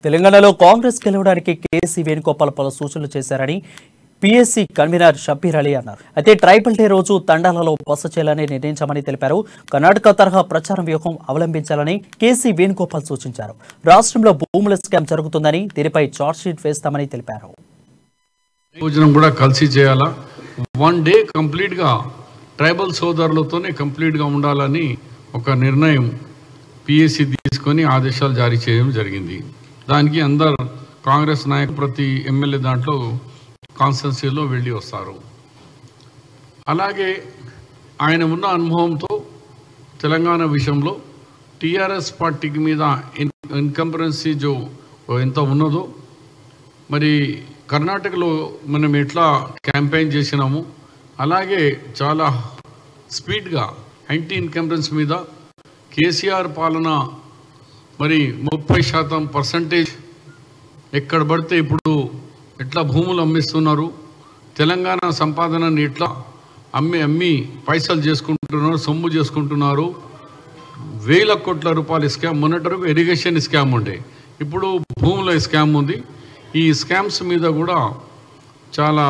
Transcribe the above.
తెలంగాణలో కాంగ్రెస్ గెలవడానికి కేసీ వేణుగోపాల్ పలు సూచనలు చేశారని పీఎస్సీ కన్వీనర్ షబ్బీర్ అలీ అన్నారు. అయితే ట్రైబల్ డే రోజు తండాలలో బస చేయాలని నిర్ణయించామని తెలిపారు. కర్ణాటక తరహా ప్రచార వ్యూహం అవలంబించాలని కేసీ వేణుగోపాల్ సూచించారు. రాష్ట్రంలో భూముల స్కామ్ జరుగుతుందని దీనిపై చార్జ్షీట్ వేస్తామని తెలిపారు. భోజనం కూడా కలిసి చేయాలా, వన్ డే కంప్లీట్గా ట్రైబల్ సోదరులతోనే కంప్లీట్గా ఉండాలని ఒక నిర్ణయం పిఎస్సి తీసుకొని ఆదేశాలు జారీ చేయడం జరిగింది. దానికి అందరు కాంగ్రెస్ నాయకులు ప్రతి ఎమ్మెల్యే దాంట్లో కాన్స్టిట్యున్సీలో వెళ్ళి వస్తారు. అలాగే ఆయన ఉన్న అనుభవంతో తెలంగాణ విషయంలో టీఆర్ఎస్ పార్టీకి మీద ఇన్కంపరెన్సీ ఎంత ఉన్నదో, మరి కర్ణాటకలో మనం ఎట్లా క్యాంపెయిన్ చేసినాము అలాగే చాలా స్పీడ్గా యాంటీ ఇన్కంపరెన్స్ మీద కేసీఆర్ పాలన మరి 30% ఎక్కడ పడితే ఇప్పుడు ఎట్లా భూములు అమ్మిస్తున్నారు, తెలంగాణ సంపాదనని ఎట్లా అమ్మి పైసలు చేసుకుంటున్నారు, సొమ్ము చేసుకుంటున్నారు. వేల కోట్ల రూపాయల స్కామ్. మొన్నటి వరకు ఇరిగేషన్ స్కామ్ ఉండే, ఇప్పుడు భూముల స్కామ్ ఉంది. ఈ స్కామ్స్ మీద కూడా చాలా